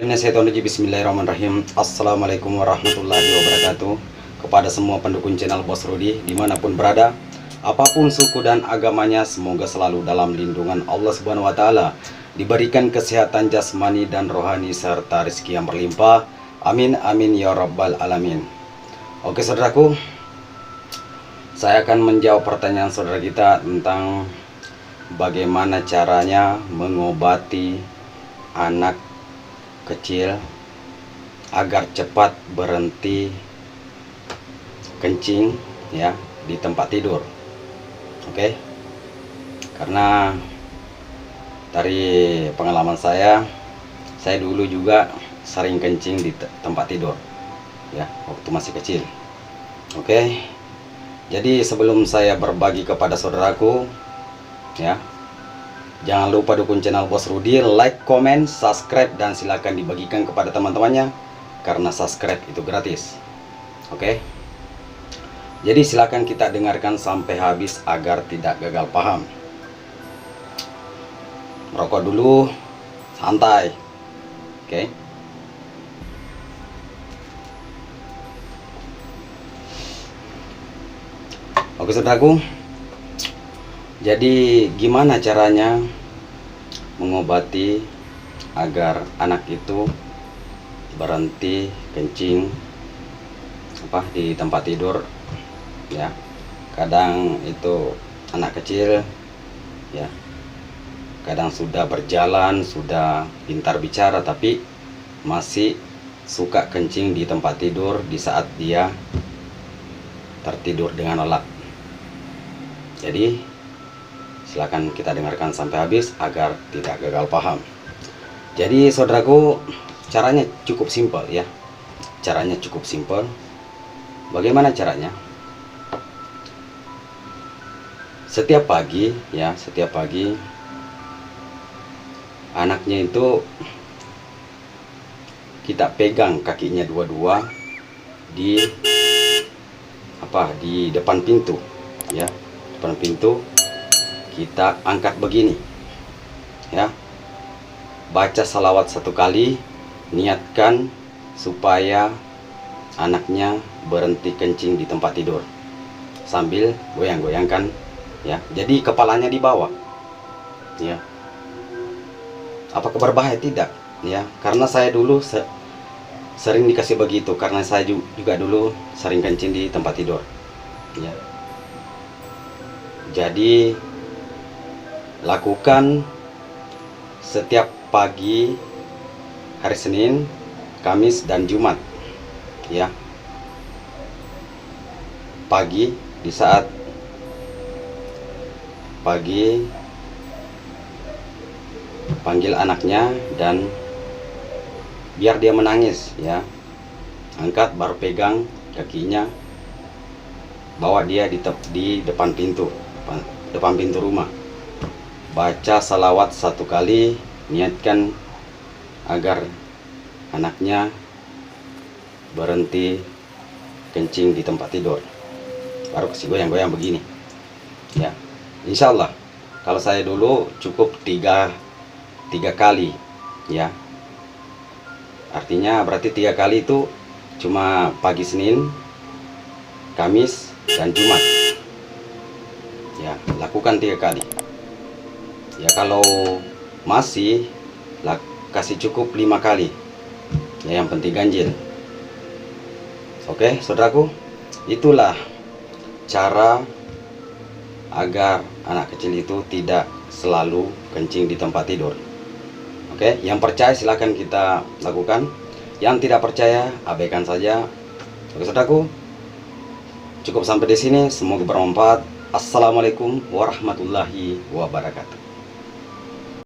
Minasyaitonirrajim. Bismillahirrahmanirrahim. Assalamualaikum warahmatullahi wabarakatuh. Kepada semua pendukung channel Bos Rudi dimanapun berada, apapun suku dan agamanya, semoga selalu dalam lindungan Allah Subhanahu wa Ta'ala, diberikan kesehatan jasmani dan rohani serta rezeki yang berlimpah. Amin amin ya rabbal alamin. Oke saudaraku, saya akan menjawab pertanyaan saudara kita tentang bagaimana caranya mengobati anak kecil agar cepat berhenti kencing ya di tempat tidur. Oke, karena dari pengalaman saya dulu juga sering kencing di tempat tidur ya waktu masih kecil. Oke, jadi sebelum saya berbagi kepada saudaraku ya, jangan lupa dukung channel Bos Rudi, like, comment, subscribe, dan silakan dibagikan kepada teman-temannya karena subscribe itu gratis. Oke, jadi silakan kita dengarkan sampai habis agar tidak gagal paham. Merokok dulu, santai. Oke. Oke saudaraku, jadi gimana caranya mengobati agar anak itu berhenti kencing di tempat tidur ya. Kadang itu anak kecil ya, kadang sudah berjalan, sudah pintar bicara, tapi masih suka kencing di tempat tidur di saat dia tertidur dengan lelap. Jadi silakan kita dengarkan sampai habis agar tidak gagal paham. Jadi saudaraku, caranya cukup simpel ya. Caranya cukup simpel. Bagaimana caranya? Setiap pagi ya, setiap pagi anaknya itu kita pegang kakinya dua-dua di depan pintu ya. Depan pintu kita angkat begini ya, baca salawat 1 kali, niatkan supaya anaknya berhenti kencing di tempat tidur sambil goyang-goyangkan ya, jadi kepalanya di bawah ya. Apakah berbahaya? Tidak ya, karena saya dulu sering dikasih begitu, karena saya juga dulu sering kencing di tempat tidur ya. Jadi lakukan setiap pagi hari Senin, Kamis, dan Jumat ya. Pagi, di saat pagi panggil anaknya dan biar dia menangis ya, angkat baru pegang kakinya, bawa dia di depan pintu rumah, baca salawat 1 kali, niatkan agar anaknya berhenti kencing di tempat tidur, baru kasih goyang-goyang begini ya. Insya Allah kalau saya dulu cukup 3 kali ya, artinya berarti 3 kali itu cuma pagi Senin, Kamis, dan Jumat ya. Lakukan 3 kali ya. Kalau masih kasih cukup 5 kali ya, yang penting ganjil. Oke saudaraku, itulah cara agar anak kecil itu tidak selalu kencing di tempat tidur. Oke, yang percaya silahkan kita lakukan, yang tidak percaya abaikan saja. Oke saudaraku, cukup sampai di sini, semoga bermanfaat. Assalamualaikum warahmatullahi wabarakatuh.